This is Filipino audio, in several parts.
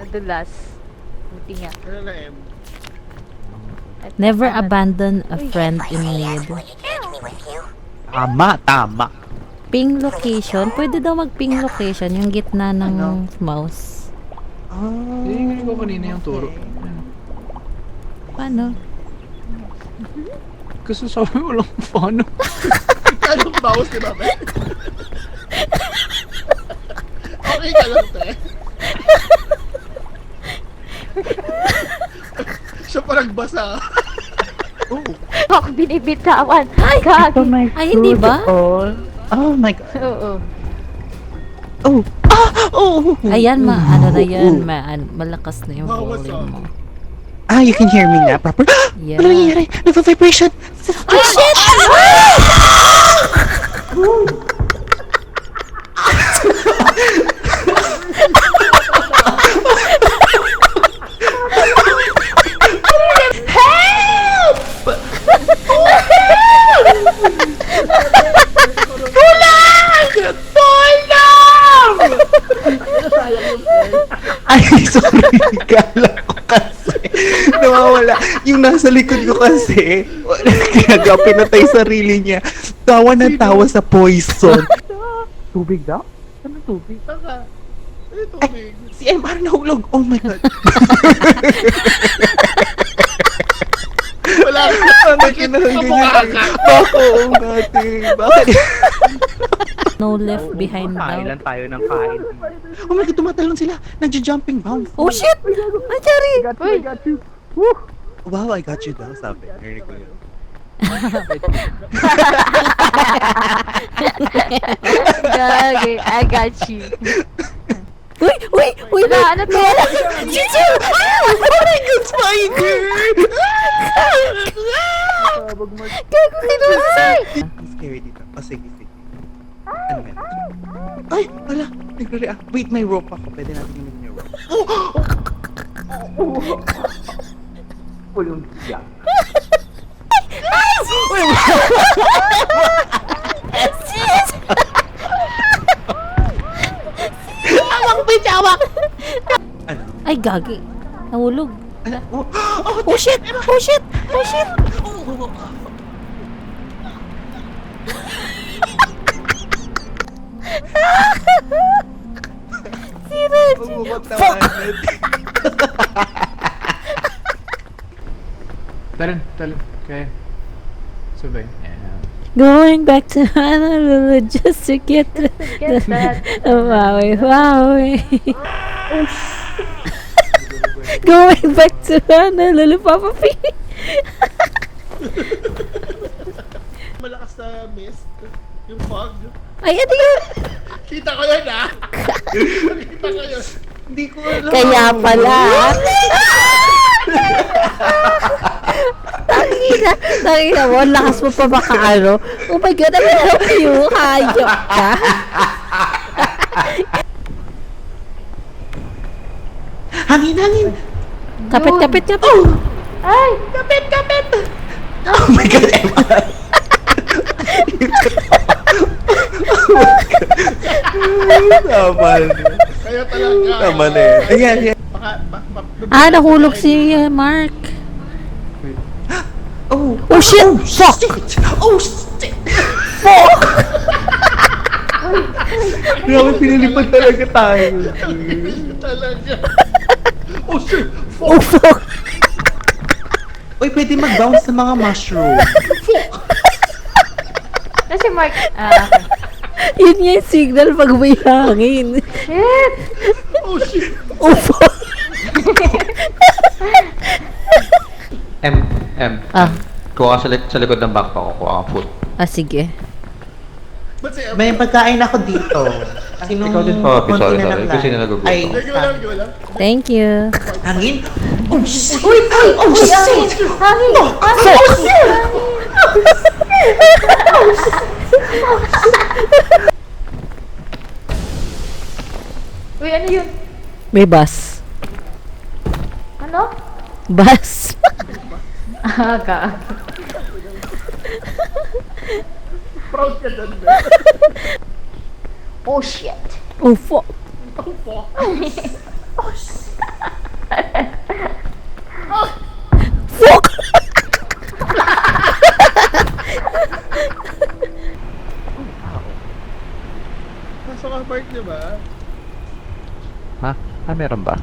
Nadulas. Buti nga. Ano na, M? Never abandon a friend in need. Tama. Ping location. Pwede daw mag-ping location. Yung gitna ng mouse. Hingin ko kanina yung turo. Paano? Kasi sabi mo lang paano. Anong mouse, di ba, Ben? Okay ka lang, te. Siya pa nagbasa. Ako binibitawan. Gagi. Ay, hindi ba? Oh my god. Oo. Ayan, ano na yan. Malakas na yung Wow, what's volume mo. You can hear me na proper. Yeah. Ano nangyari? Nagpa-vibration. Oh, shit! Ay, sorry. Kala ko kasi. Nawawala. Yung nasa likod ko kasi, kaya pinatay sarili niya. Tawa na tawa sa poison. Tubig daw? Ano tubig? Taka. Ano tubig? Si MR nahulog. Oh my god. Wala ka. Bakit kinahang ganyan? Bakit? Bakit? No left behind daw. Kailan tayo ng kain? Oh my god, tumatalon sila. Nagja-jumping bounce. Oh, shit! Ay, Chari! Uy! Wow, I got you daw, sabi. Narinig ko yun. Gagi. I got you. Uy, Wala, ano to? Chichu! Oh my God, spider! Gago, kinusay! Ang scary dito. Oh, sige. Ano yan? Ay, wala. Nagre-react. Wait, may rope ako. Pwede natin gamitin yung rope. Pulong siya. Ano? Ay, gagi. Nahulog. Ano? Oh, shit! Oh, shit! Oh, shit! Magmumagtawanan. Talon. Okay. Sabay. Going back to Honolulu just to get the Maui. Going back to Honolulu, Papa P. Malakas na mist. Yung fog. Ay, ano yun? Kita ko yun, ha? Kita ko yun. Hindi ko alam. Kaya pala. Tangina mo, lakas mo pa baka ano. Oh my God, I'm gonna help you. Hayop ka. Hangin. Kapit. Ay! Oh my god, Emma. Tama na. Kaya talaga. Tama na yun. Ayan. Nahulog si Mark. Oh shit! Fuck! Oh shit! Fuck! Grabe, pinalipad talaga tayo. Talaga. Oh, shit! Oh, fuck! Uy, pwede mag-bounce sa mga mushroom. Kasi Mark. Okay. Yun nga yung signal pag may hangin. Shit! Oh, shit! Oh, fuck! M. Kuha ka sa likod ng backpack ko. Kuha ka food. Sige. Ba't si Emma? May pagkain ako dito. Sinong Ikaw din pa, konti sorry. na lang Kasi lang. nalagugutom. Ay, Hindi ko alam. Thank you. hangin? Oh shit! Oh shit! Hangin! Uy, ano yun? May bus. Ano? Bus. Ka. Proud ka dun, be. Oh shit! Oh, fuck. Oh, fuck. Fuck! Nasa ka park niyo ba? Ha? Ah, meron ba?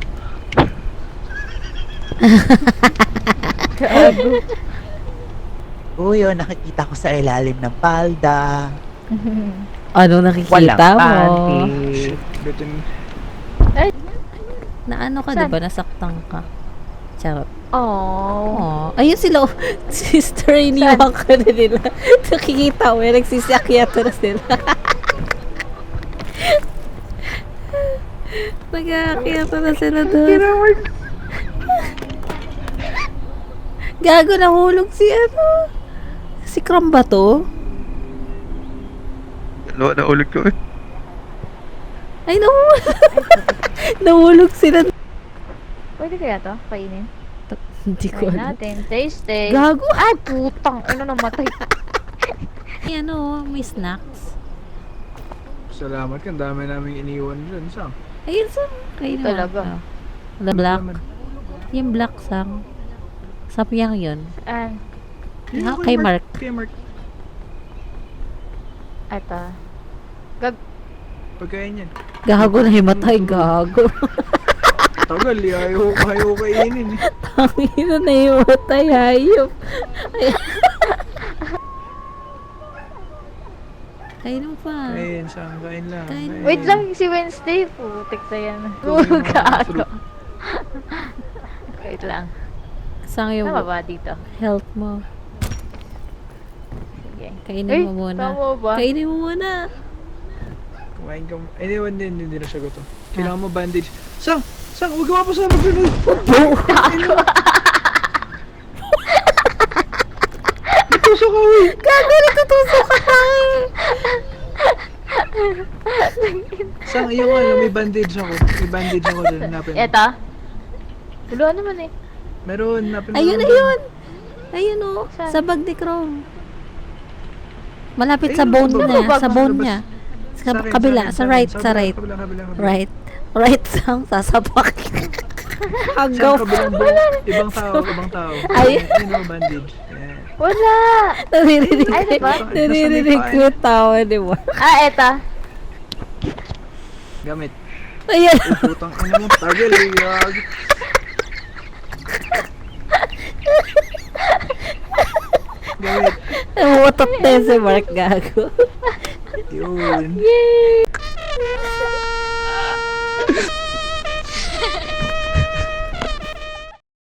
Uy, oh, nakikita ko sa ilalim ng palda. Ano nakikita Walang mo? panty. Bitin. Na ano ka, Saan? diba? Nasaktan ka. Charot. Oh. Oh, ayun sila. Oh. Sister, iniwan ka na nila. Nakikita mo, nagsisakyato na sila. Nag-aakyato na sila doon. Gago, nahulog si ano? Si Crom ba to? Naulit ko eh. Ay, nahulog. Nahulog sila. Pwede kaya to? Kainin? Hindi ko Try alam. natin. Taste. Gago. Ay, putang. Ano namatay? Ay, ano, may snacks. Salamat ka, ang dami namin iniwan dyan. Saan? Ayun sa kayo Talaga. The black. Yung black sang. Sapyang yun. An. Ah, kay Mark. Kay Mark. Ito. Pagkain yan. Gago na himatay, gago. Tagal, ayaw kainin eh. Tangina na himatay, hayop. Ay. Kain mo pa. Kain, saan? Kain lang. Kain. Wait lang, si Wednesday. Putik na yan. Ito, yung mga Gago. fruit. Wait lang. Saan yung Tama ba dito? health mo? Sige. Kainin mo muna. Tama ba? Kainin mo muna. Kumain ka. Anyone din, hindi na siya gusto. Kailangan mo bandage. Sang! Sang! Huwag ka pa sa mag-gano'n! Natusok ka, uy! Gago, natutusok ka tayo. Sang, yung ano, may bandage ako. May bandage ako dun. Hanapin mo. Eto. Tuluan naman eh. Meron, hanapin mo. Ayun, lang ayun. Ayun o. Saan? Sa bag ni Chrome. Malapit sa Ayun, bone sa niya. bag. Sa bone Labas. niya. Sa akin, kabila. akin, Sa akin. right. Sa Kabila, right. kabila, kabila, kabila. Right. Right sang sasapak. Sa Hanggaw. kabilang buong, ibang tao, ibang tao. Ay. Ayun o, bandage. Ayan. Wala! Naririnig Ay, diba? Naririnig ko yung tawa ni Mark. Ah, eto. Gamit. Ayan. Ay, putang ina mo, tagal eh. Yag. Gamit. Namutot na yun si Mark, gago. Yun. Yay!